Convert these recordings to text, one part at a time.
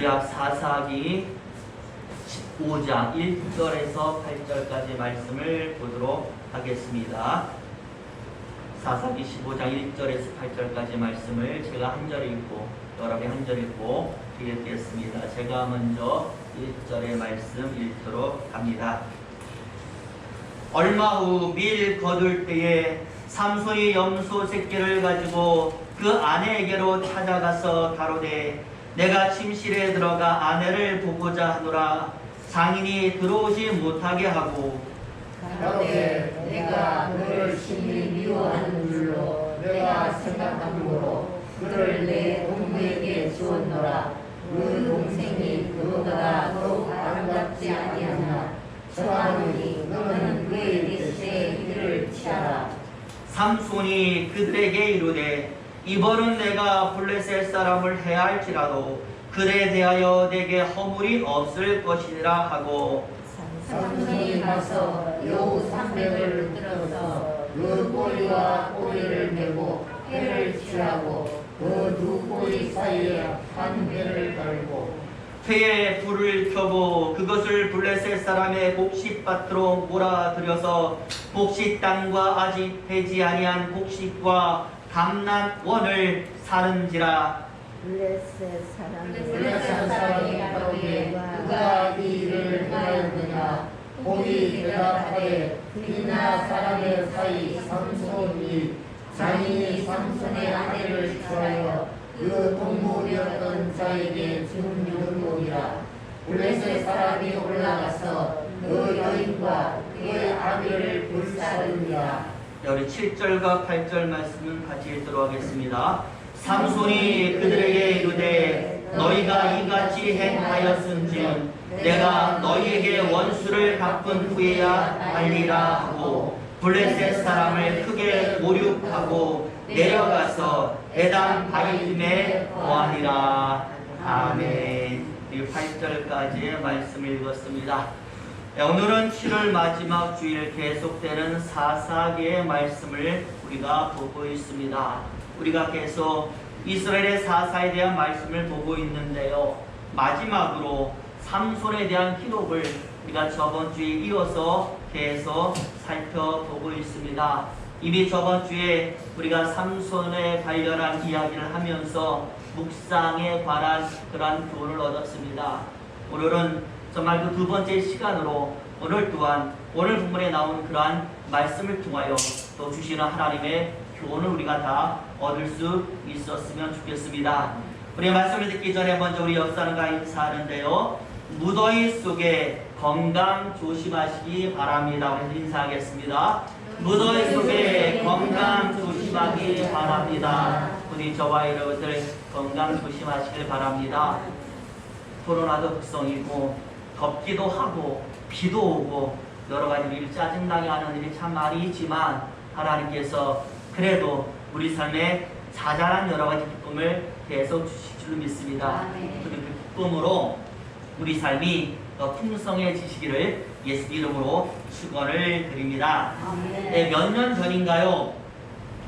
할렐루야. 사사기 15장 1절에서 8절까지 말씀을 보도록 하겠습니다. 사사기 15장 1절에서 8절까지 말씀을 제가 한 절 읽고 여러분이 한 절 읽고 읽겠습니다. 제가 먼저 1절의 말씀 읽도록 합니다. 얼마 후 밀 거둘 때에 삼손이 염소 새끼를 가지고 그 아내에게로 찾아가서 가로되 내가 침실에 들어가 아내를 보고자 하노라. 장인이 들어오지 못하게 하고 가로되 내가 그를 심히 미워하는 줄로 내가 생각함으로 그를 내 동무에게 주었노라. 그 동생이 그보다 더욱 아름답지 아니하나 청하노니 너는 그의 대신에 이를 취하라. 삼손이 그들에게 이르되 이번은 내가 블레셋 사람을 해할지라도 그에 대하여 내게 허물이 없을 것이니라 하고 삼손이 가서 여우 300을 들어서 그 꼬리와 꼬리를 메고 회를 취하고 그 두 꼬리 사이에 한 회를 달고 회에 불을 켜고 그것을 블레셋 사람의 곡식밭으로 몰아들여서 곡식 땅과 아직 배지 아니한 곡식과 감난원을 사른지라. 블레셋 사람이 가로되 그가 이 일을 행하였느냐. 복이 대답하되 빛나 사람의 사이 삼손이 장인이 삼손의 아내를 취하여 그 동무되었던 자에게 준 용목이라. 블레셋 사람이 올라가서 그 여인과 그의 아비를 불사르니라. 우리 7절과 8절 말씀은 같이 읽도록 하겠습니다. 삼손이 그들에게 이르되 너희가 이같이 행하였은즉 내가 너희에게 원수를 갚은 후에야 알리라 하고 블레셋 사람을 크게 모욕하고 내려가서 에단 바이즘에 거하니라. 아멘. 이 8절까지의 말씀을 읽었습니다. 오늘은 7월 마지막 주일 계속되는 사사기의 말씀을 우리가 보고 있습니다. 우리가 계속 이스라엘의 사사에 대한 말씀을 보고 있는데요. 마지막으로 삼손에 대한 기록을 우리가 저번 주에 이어서 계속 살펴보고 있습니다. 이미 저번 주에 우리가 삼손에 관련한 이야기를 하면서 묵상에 관한 그러한 교훈을 얻었습니다. 오늘은 정말 그 두 번째 시간으로 오늘 또한 오늘 본문에 나온 그러한 말씀을 통하여 또 주시는 하나님의 교훈을 우리가 다 얻을 수 있었으면 좋겠습니다. 우리 말씀을 듣기 전에 먼저 우리 역사는가 인사하는데요. 무더위 속에 건강 조심하시기 바랍니다. 우리 인사하겠습니다. 무더위 속에 건강 조심하기 바랍니다. 우리 저와 여러분들 건강 조심하시길 바랍니다. 코로나도 극성이고 덥기도 하고 비도 오고 여러 가지 일 짜증나게 하는 일이 참 많이 있지만 하나님께서 그래도 우리 삶에 자잘한 여러 가지 기쁨을 계속 주실 줄 믿습니다. 그 기쁨으로 우리 삶이 더 풍성해지시기를 예수 이름으로 축원을 드립니다. 네, 몇 년 전인가요?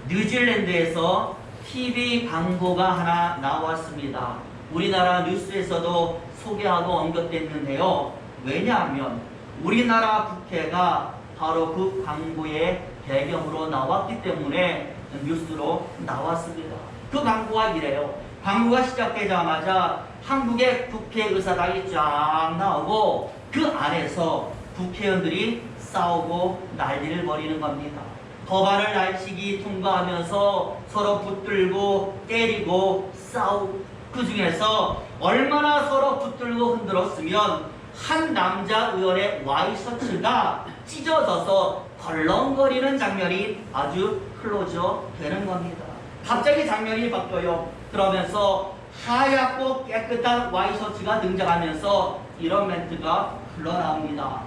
뉴질랜드에서 TV 광고가 하나 나왔습니다. 우리나라 뉴스에서도 소개하고 언급됐는데요. 왜냐하면 우리나라 국회가 바로 그 광고의 배경으로 나왔기 때문에 뉴스로 나왔습니다. 그 광고가 이래요. 광고가 시작되자마자 한국의 국회의사당이 쫙 나오고 그 안에서 국회의원들이 싸우고 난리를 벌이는 겁니다. 법안을 날치기 통과하면서 서로 붙들고 때리고 싸우고 그 중에서 얼마나 서로 붙들고 흔들었으면 한 남자 의원의 와이셔츠가 찢어져서 덜렁거리는 장면이 아주 클로즈업 되는 겁니다. 갑자기 장면이 바뀌어요. 그러면서 하얗고 깨끗한 와이셔츠가 등장하면서 이런 멘트가 흘러나옵니다.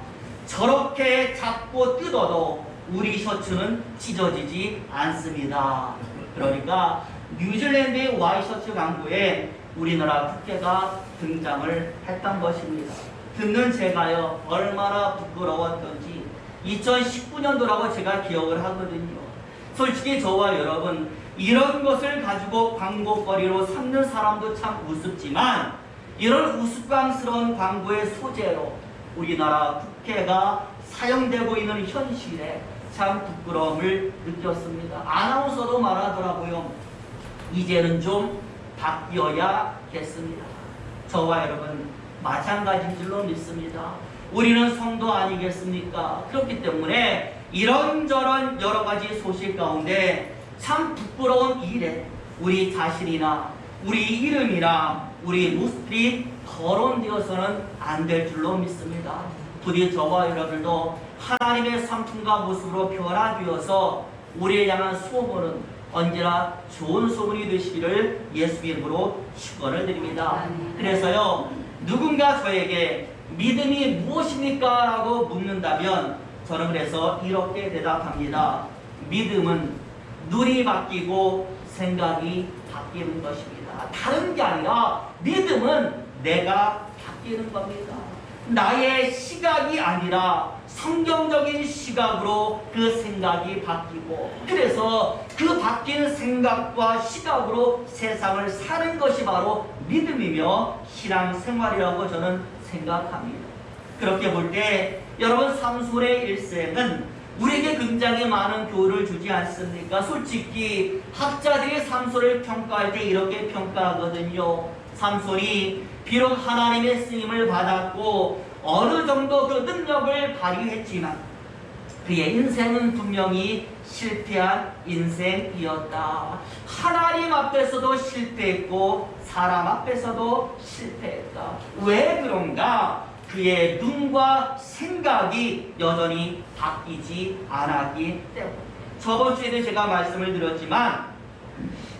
저렇게 잡고 뜯어도 우리 셔츠는 찢어지지 않습니다. 그러니까 뉴질랜드의 와이셔츠 광고에 우리나라 국회가 등장을 했던 것입니다. 듣는 제가요 얼마나 부끄러웠던지 2019년도라고 제가 기억을 하거든요. 솔직히 저와 여러분 이런 것을 가지고 광고거리로 삼는 사람도 참 우습지만 이런 우스꽝스러운 광고의 소재로 우리나라 국회가 사용되고 있는 현실에 참 부끄러움을 느꼈습니다. 아나운서도 말하더라고요. 이제는 좀 바뀌어야겠습니다. 저와 여러분 마찬가지인 줄로 믿습니다. 우리는 성도 아니겠습니까? 그렇기 때문에 이런저런 여러 가지 소식 가운데 참 부끄러운 일에 우리 자신이나 우리 이름이나 우리 모습이 거론되어서는 안 될 줄로 믿습니다. 부디 저와 여러분도 하나님의 상품과 모습으로 변화되어서 우리를 향한 소문은 언제나 좋은 소문이 되시기를 예수 이름으로 축원을 드립니다. 그래서요, 누군가 저에게 믿음이 무엇입니까? 라고 묻는다면 저는 그래서 이렇게 대답합니다. 믿음은 눈이 바뀌고 생각이 바뀌는 것입니다. 다른 게 아니라 믿음은 내가 바뀌는 겁니다. 나의 시각이 아니라 성경적인 시각으로 그 생각이 바뀌고, 그래서 그 바뀐 생각과 시각으로 세상을 사는 것이 바로 믿음이며 신앙생활이라고 저는 생각합니다. 그렇게 볼 때 여러분 삼손의 일생은 우리에게 굉장히 많은 교훈을 주지 않습니까? 솔직히 학자들이 삼손을 평가할 때 이렇게 평가하거든요. 삼손이 비록 하나님의 쓰임을 받았고 어느 정도 그 능력을 발휘했지만 그의 인생은 분명히 실패한 인생이었다. 하나님 앞에서도 실패했고 사람 앞에서도 실패했다. 왜 그런가? 그의 눈과 생각이 여전히 바뀌지 않았기 때문에. 저번 주에도 제가 말씀을 드렸지만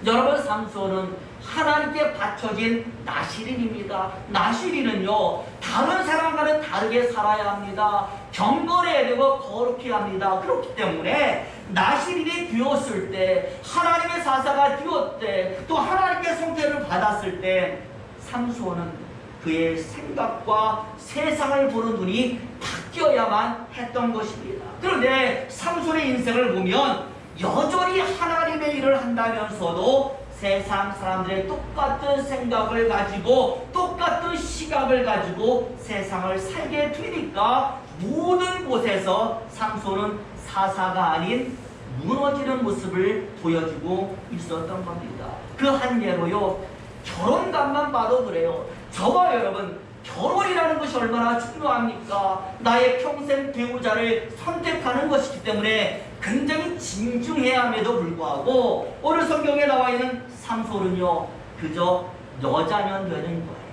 여러분 삼손은 하나님께 바쳐진 나시린입니다. 나시린은요, 다른 사람과는 다르게 살아야 합니다. 경건해야 되고 거룩해야 합니다. 그렇기 때문에 나시린이 되었을 때, 하나님의 사사가 되었을 때, 또 하나님께 성태를 받았을 때 삼손은 그의 생각과 세상을 보는 눈이 바뀌어야만 했던 것입니다. 그런데 삼손의 인생을 보면 여전히 하나님의 일을 한다면서도 세상 사람들의 똑같은 생각을 가지고 똑같은 시각을 가지고 세상을 살게 되니까 모든 곳에서 삼손은 사사가 아닌 무너지는 모습을 보여주고 있었던 겁니다. 그 한 예로요, 결혼관만 봐도 그래요. 저와 여러분, 결혼이라는 것이 얼마나 중요합니까? 나의 평생 배우자를 선택하는 것이기 때문에 굉장히 진중해야 함에도 불구하고 오늘 성경에 나와 있는 삼손은요, 그저 여자면 되는 거예요.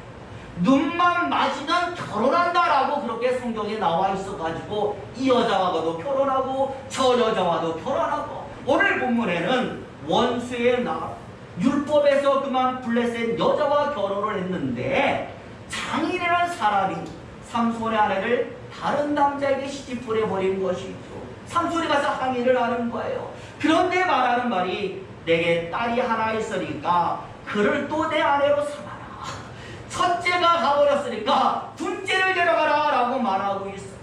눈만 맞으면 결혼한다라고 그렇게 성경에 나와 있어가지고 이 여자와도 결혼하고 저 여자와도 결혼하고, 오늘 본문에는 원수의 나라 율법에서 그만 블레셋 여자와 결혼을 했는데 장인이라는 사람이 삼손의 아내를 다른 남자에게 시집보내버린 것이죠. 삼손이 가서 항의를 하는 거예요. 그런데 말하는 말이, 내게 딸이 하나 있으니까 그를 또 내 아내로 삼아라. 첫째가 가버렸으니까 둘째를 데려가라 라고 말하고 있어요.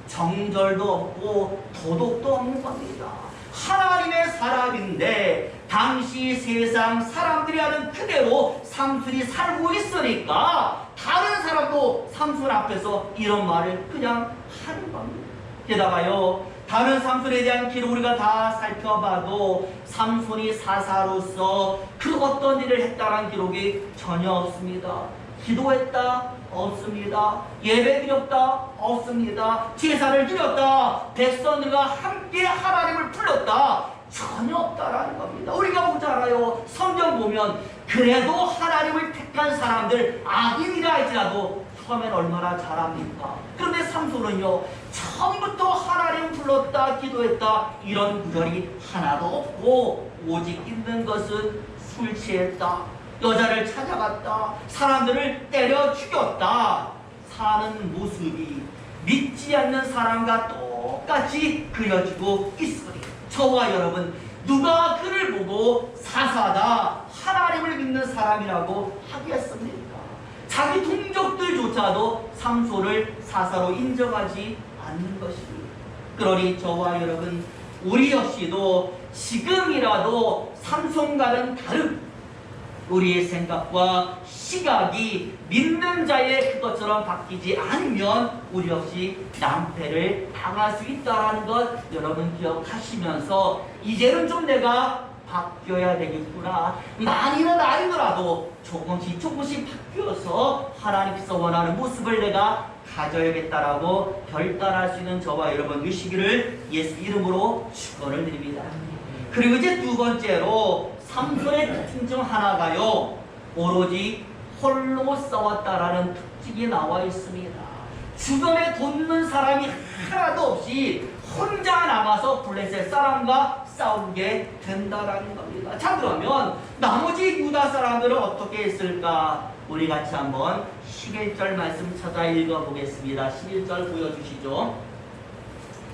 정절도 없고 도덕도 없는 겁니다. 하나님의 사람인데 당시 세상 사람들이 하는 그대로 삼손이 살고 있으니까 다른 사람도 삼손 앞에서 이런 말을 그냥 하는 겁니다. 게다가요, 다른 삼손에 대한 기록 우리가 다 살펴봐도 삼손이 사사로서 그 어떤 일을 했다는 기록이 전혀 없습니다. 기도했다? 없습니다. 예배 드렸다? 없습니다. 제사를 드렸다? 백성들과 함께 하나님을 불렀다? 전혀 없다라는 겁니다. 우리가 보잖아요. 성경 보면 그래도 하나님을 택한 사람들, 악인이라 할지라도 처음엔 얼마나 잘합니까? 그런데 삼손은요, 처음부터 하나님 불렀다, 기도했다, 이런 구절이 하나도 없고 오직 있는 것은 술 취했다, 여자를 찾아갔다, 사람들을 때려 죽였다, 사는 모습이 믿지 않는 사람과 똑같이 그려지고 있으니 저와 여러분, 누가 그를 보고 사사다, 하나님을 믿는 사람이라고 하겠습니까? 자기 동족들조차도 삼손을 사사로 인정하지 않는 것입니다. 그러니 저와 여러분, 우리 역시도 지금이라도 삼손과는 다른 우리의 생각과 시각이 믿는 자의 그것처럼 바뀌지 않으면 우리 역시 낭패를 당할 수 있다는 것 여러분 기억하시면서 이제는 좀 내가 바뀌어야 되겠구나. 많이는 아니더라도 조금씩 바뀌어서 하나님께서 원하는 모습을 내가 가져야겠다라고 결단할 수 있는 저와 여러분 되시기를 예수 이름으로 축원을 드립니다. 그리고 이제 두 번째로 삼손의 특징 중 하나가요, 오로지 홀로 싸웠다라는 특징이 나와 있습니다. 주변에 돕는 사람이 하나도 없이 혼자 남아서 블레셋 사람과 싸우게 된다라는 겁니다. 자, 그러면 나머지 유다 사람들은 어떻게 했을까? 우리 같이 한번 11절 말씀 찾아 읽어보겠습니다. 11절 보여주시죠.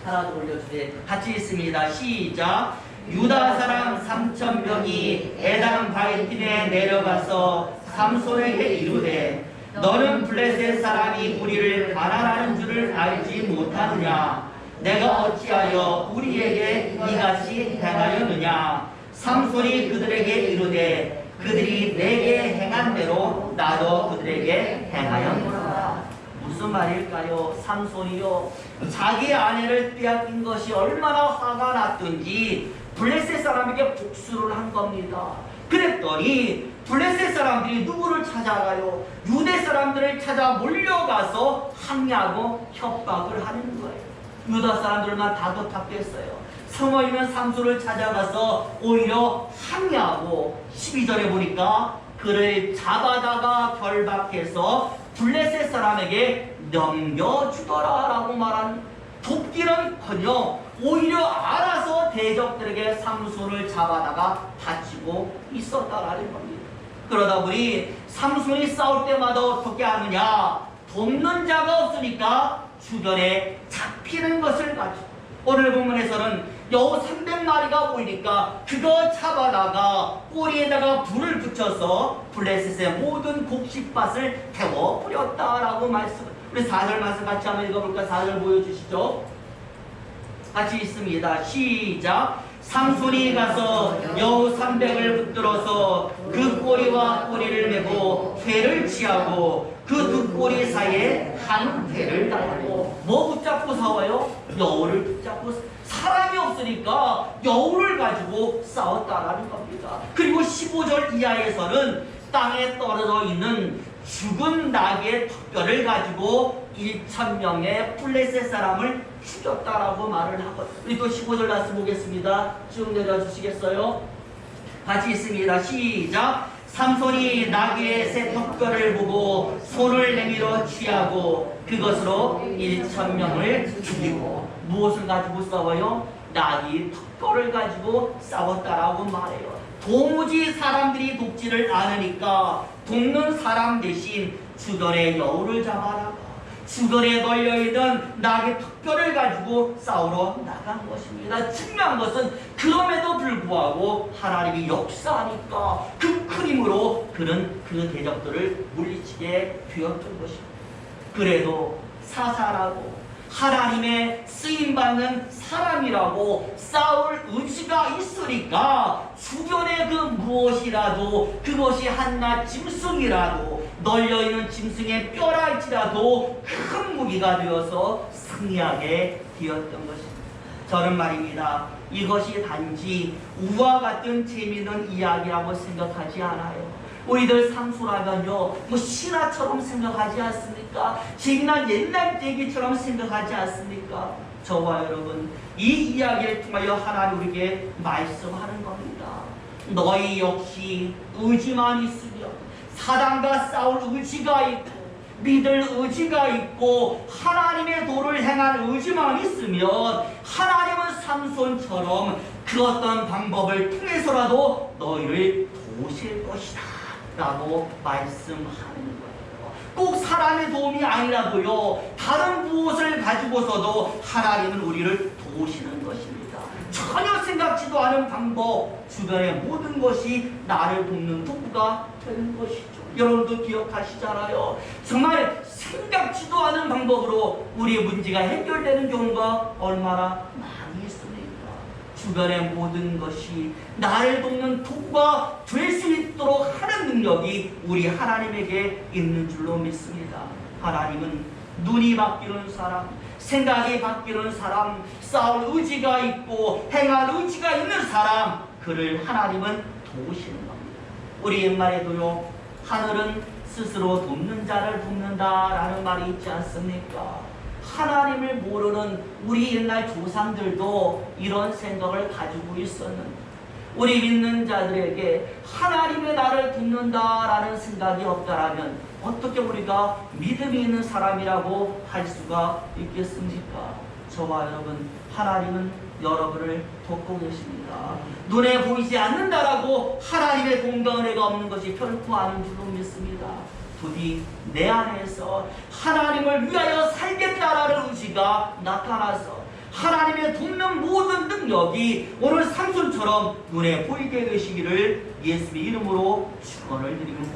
하나 더 올려주세요. 같이 있습니다. 시작. 유다 사람 3,000명이 에담 바이팀에 내려가서 삼손에게 이르되 너는 블레셋 사람이 우리를 가난하는 줄을 알지 못하느냐? 내가 어찌하여 우리에게 이같이 행하였느냐? 삼손이 그들에게 이르되 그들이 내게 행한 대로 나도 그들에게 행하였노라. 무슨 말일까요? 삼손이요, 자기 아내를 빼앗긴 것이 얼마나 화가 났든지 블레셋 사람에게 복수를 한 겁니다. 그랬더니 블레셋 사람들이 누구를 찾아가요? 유대 사람들을 찾아 몰려가서 항의하고 협박을 하는 거예요. 유다 사람들만 다급했겠어요. 성어이면 삼손을 찾아가서 오히려 항의하고 12절에 보니까 그를 잡아다가 결박해서 블레셋 사람에게 넘겨주더라 라고 말한, 돕기는커녕 오히려 알아서 대적들에게 삼손을 잡아다가 바치고 있었다라는 겁니다. 그러다 보니 삼손이 싸울 때마다 어떻게 하느냐? 돕는 자가 없으니까 주변에 잡히는 것을 가지고, 오늘 본문에서는 여우 300마리가 보이니까 그거 잡아다가 꼬리에다가 불을 붙여서 블레셋의 모든 곡식밭을 태워 뿌렸다라고 말씀. 우리 4절 말씀 같이 한번 읽어볼까? 4절 보여주시죠. 같이 있습니다. 시작. 삼손이 가서 여우 300을 붙들어서 그 꼬리와 꼬리를 메고 회를 취하고 그 두 꼬리 사이에 한 회를 달고, 뭐 붙잡고 싸워요? 여우를 붙잡고. 사람이 없으니까 여우를 가지고 싸웠다라는 겁니다. 그리고 15절 이하에서는 땅에 떨어져 있는 죽은 나귀의 턱뼈를 가지고 1,000명의 블레셋 사람을 죽였다라고 말을 하고, 우리 또 15절 말씀 보겠습니다. 쭉 내려주시겠어요? 같이 있습니다. 시작. 삼손이 나귀의 새 턱뼈를 보고 손을 내밀어 취하고 그것으로 1,000명을 죽이고. 무엇을 가지고 싸워요? 나귀 턱뼈를 가지고 싸웠다라고 말해요. 도무지 사람들이 돕지를 않으니까 돕는 사람 대신 주변에 여우를 잡아다가 주변에 널려있는 나귀 턱뼈를 가지고 싸우러 나간 것입니다. 중요한 것은 그럼에도 불구하고 하나님이 역사하니까 그 큰 힘으로 그는 그 대적들을 물리치게 되었던 것입니다. 그래도 사사라고 하나님의 쓰임받는 사람이라고 싸울 의지가 있으니까 주변에 그 무엇이라도, 그것이 한낱 짐승이라도, 널려있는 짐승의 뼈랄지라도 큰 무기가 되어서 승리하게 되었던 것입니다. 저는 말입니다, 이것이 단지 우와 같은 재미있는 이야기라고 생각하지 않아요. 우리들 삼손하면요, 뭐 신화처럼 생각하지 않습니까? 재미난 옛날 얘기처럼 생각하지 않습니까? 저와 여러분, 이 이야기를 통하여 하나님 우리에게 말씀하는 겁니다. 너희 역시 의지만 있으면, 사단과 싸울 의지가 있고 믿을 의지가 있고 하나님의 도를 행할 의지만 있으면 하나님은 삼손처럼 그 어떤 방법을 통해서라도 너희를 도우실 것이다 라고 말씀하는 거예요. 꼭 사람의 도움이 아니라도요, 다른 무엇을 가지고서도 하나님은 우리를 도우시는 것입니다. 전혀 생각지도 않은 방법, 주변의 모든 것이 나를 돕는 도구가 되는 것이죠. 여러분도 기억하시잖아요. 정말 생각지도 않은 방법으로 우리의 문제가 해결되는 경우가 얼마나 많이 있습니까? 주변의 모든 것이 나를 돕는 도구가 될 수 있도록 하는 능력이 우리 하나님에게 있는 줄로 믿습니다. 하나님은 눈이 바뀌는 사람, 생각이 바뀌는 사람, 싸울 의지가 있고 행할 의지가 있는 사람, 그를 하나님은 도우시는 겁니다. 우리 옛말에도요, 하늘은 스스로 돕는 자를 돕는다라는 말이 있지 않습니까? 하나님을 모르는 우리 옛날 조상들도 이런 생각을 가지고 있었는데, 우리 믿는 자들에게 하나님의 나를 돕는다라는 생각이 없다라면 어떻게 우리가 믿음이 있는 사람이라고 할 수가 있겠습니까? 저와 여러분, 하나님은 여러분을 돕고 계십니다. 눈에 보이지 않는다라고 하나님의 동과 은혜가 없는 것이 결코 아닌 줄로 믿습니다. 부디 내 안에서 하나님을 위하여 살겠다라는 의지가 나타나서 하나님의 돕는 모든 능력이 오늘 삼손처럼 눈에 보이게 되시기를 예수의 이름으로 축원을 드립니다.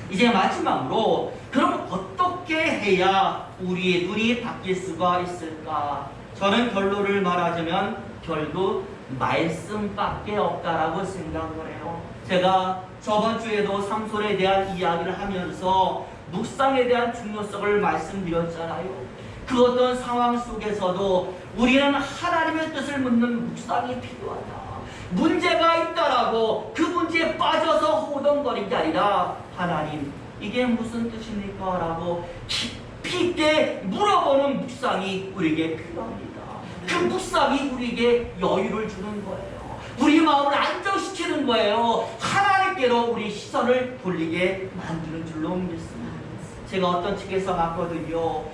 이제 마지막으로, 그럼 어떻게 해야 우리의 눈이 바뀔 수가 있을까? 저는 결론을 말하자면 결국 말씀밖에 없다라고 생각을 해요. 제가 저번 주에도 삼손에 대한 이야기를 하면서 묵상에 대한 중요성을 말씀드렸잖아요. 그 어떤 상황 속에서도 우리는 하나님의 뜻을 묻는 묵상이 필요하다. 문제가 있다라고 그 문제에 빠져서 호동거리는 게 아니라, 하나님 이게 무슨 뜻입니까? 라고 깊이 있게 물어보는 묵상이 우리에게 필요합니다. 그 묵상이 우리에게 여유를 주는 거예요. 우리 마음을 안정시키는 거예요. 하나님께로 우리 시선을 돌리게 만드는 줄로 믿습니다. 제가 어떤 책에서 봤거든요.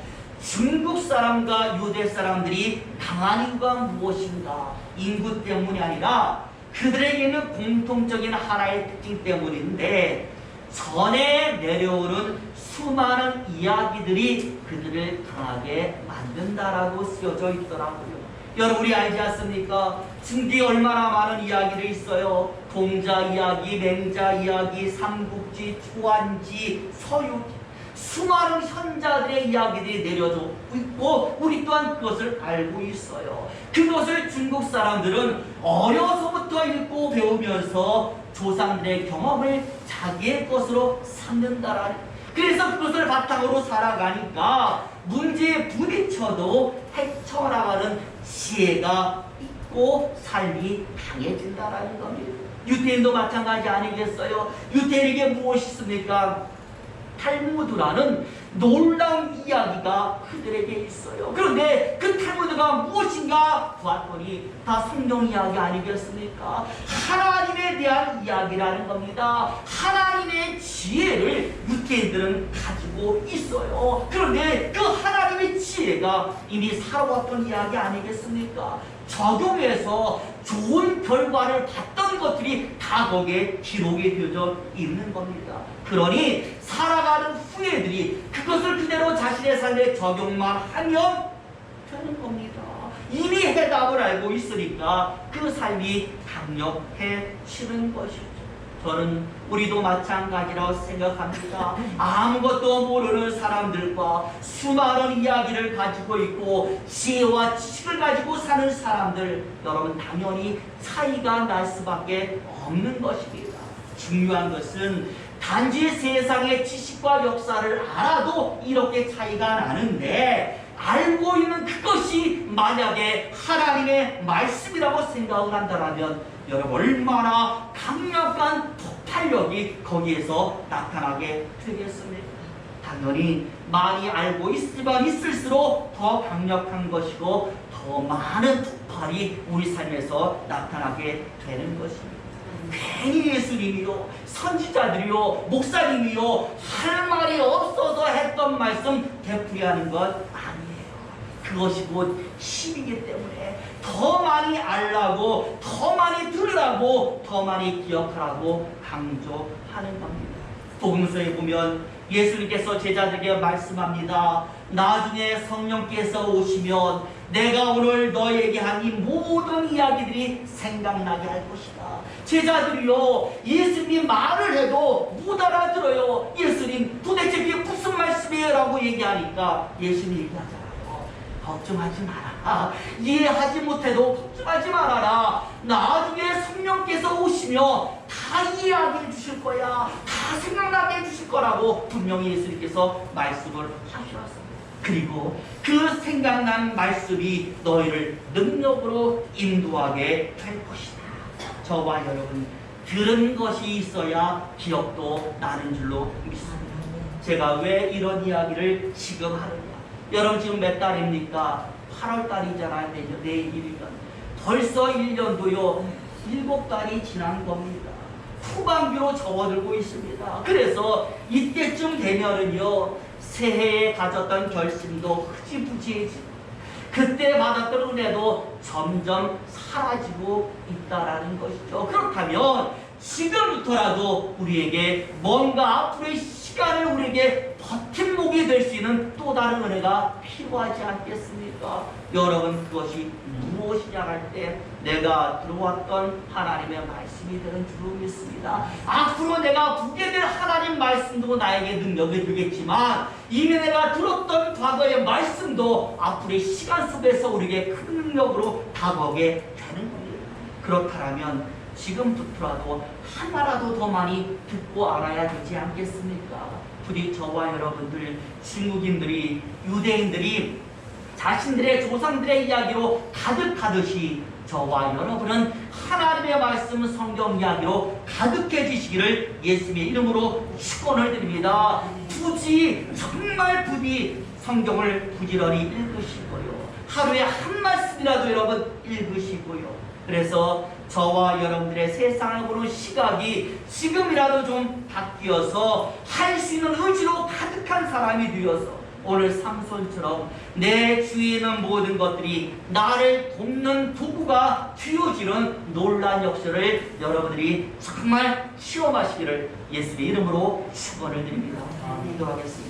중국 사람과 유대 사람들이 강한 이유가 무엇인가? 인구 때문이 아니라 그들에게는 공통적인 하나의 특징 때문인데, 전에 내려오는 수많은 이야기들이 그들을 강하게 만든다라고 쓰여져 있더라고요. 여러분, 우리 알지 않습니까? 중국에 얼마나 많은 이야기들이 있어요. 동자 이야기, 맹자 이야기, 삼국지, 초안지, 서유기, 수많은 현자들의 이야기들이 내려져 있고 우리 또한 그것을 알고 있어요. 그것을 중국 사람들은 어려서부터 읽고 배우면서 조상들의 경험을 자기의 것으로 삼는다라는, 그래서 그것을 바탕으로 살아가니까 문제에 부딪혀도 헤쳐나가는 지혜가 있고 삶이 강해진다라는 겁니다. 유대인도 마찬가지 아니겠어요? 유대인에게 무엇이 있습니까? 탈무드라는 놀라운 이야기가 그들에게 있어요. 그런데 그 탈무드가 무엇인가 보았더니 다 성경 이야기 아니겠습니까? 하나님에 대한 이야기라는 겁니다. 하나님의 지혜를 유대인들은 가지고 있어요. 그런데 그 하나님의 지혜가 이미 살아왔던 이야기 아니겠습니까? 적용해서 좋은 결과를 봤던 것들이 다 거기에 기록이 되어져 있는 겁니다. 그러니 살아가는 후예들이 그것을 그대로 자신의 삶에 적용만 하면 되는 겁니다. 이미 해답을 알고 있으니까 그 삶이 강력해지는 것이죠. 저는 우리도 마찬가지라고 생각합니다. 아무것도 모르는 사람들과 수많은 이야기를 가지고 있고 지혜와 지식을 가지고 사는 사람들, 여러분 당연히 차이가 날 수밖에 없는 것입니다. 중요한 것은 단지 세상의 지식과 역사를 알아도 이렇게 차이가 나는데, 알고 있는 그것이 만약에 하나님의 말씀이라고 생각을 한다면 여러분 얼마나 강력한 폭발력이 거기에서 나타나게 되겠습니까? 당연히 많이 알고 있으면 있을수록 더 강력한 것이고 더 많은 폭발이 우리 삶에서 나타나게 되는 것입니다. 괜히 예수님이요, 선지자들이요, 목사님이요 할 말이 없어서 했던 말씀 되풀이하는 것 아니에요. 그것이 곧 힘이기 때문에 더 많이 알라고, 더 많이 들으라고, 더 많이 기억하라고 강조하는 겁니다. 복음서에 보면 예수님께서 제자들에게 말씀합니다. 나중에 성령께서 오시면 내가 오늘 너에게 한 이 모든 이야기들이 생각나게 할 것이다. 제자들이요, 예수님이 말을 해도 못 알아들어요. 예수님 도대체 이게 무슨 말씀이에요? 라고 얘기하니까 예수님이 얘기하잖아요. 걱정하지 마라. 이해하지 못해도 걱정하지 말아라. 나중에 성령께서 오시며 다 이해하게 해주실 거야. 다 생각나게 해주실 거라고 분명히 예수님께서 말씀을 하셨습니다. 그리고 그 생각난 말씀이 너희를 능력으로 인도하게 될 것이다. 저와 여러분, 들은 것이 있어야 기억도 나는 줄로 믿습니다. 제가 왜 이런 이야기를 지금 하느냐. 여러분 지금 몇 달입니까? 8월 달이잖아요. 내일이면 벌써 1년도요 7달이 지난 겁니다. 후반기로 접어들고 있습니다. 그래서 이때쯤 되면은요 새해에 가졌던 결심도 흐지부지해지고 그때 받았던 은혜도 점점 사라지고 있다라는 것이죠. 그렇다면 지금부터라도 우리에게 뭔가 앞으로의 시간을 우리에게 버팀목이 될 수 있는 또 다른 은혜가 필요하지 않겠습니까? 여러분, 그것이 무엇이냐 할 때 내가 들어왔던 하나님의 말씀이 되는 줄로 믿습니다. 앞으로 내가 보게 될 하나님 말씀도 나에게 능력이 되겠지만 이미 내가 들었던 과거의 말씀도 앞으로의 시간 속에서 우리에게 큰 능력으로 다가오게 되는 겁니다. 그렇다면 지금부터라도 하나라도 더 많이 듣고 알아야 되지 않겠습니까? 부디 저와 여러분들, 중국인들이, 유대인들이 자신들의 조상들의 이야기로 가득하듯이 저와 여러분은 하나님의 말씀 성경 이야기로 가득해지시기를 예수님의 이름으로 축원을 드립니다. 부디 정말 부디 성경을 부지런히 읽으시고요. 하루에 한 말씀이라도 여러분 읽으시고요. 그래서 저와 여러분들의 세상을 보는 시각이 지금이라도 좀 바뀌어서 할 수 있는 의지로 가득한 사람이 되어서 오늘 삼손처럼 내 주위에 있는 모든 것들이 나를 돕는 도구가 되어지는 놀라운 역사를 여러분들이 정말 시험하시기를 예수의 이름으로 축원을 드립니다. 기도하겠습니다.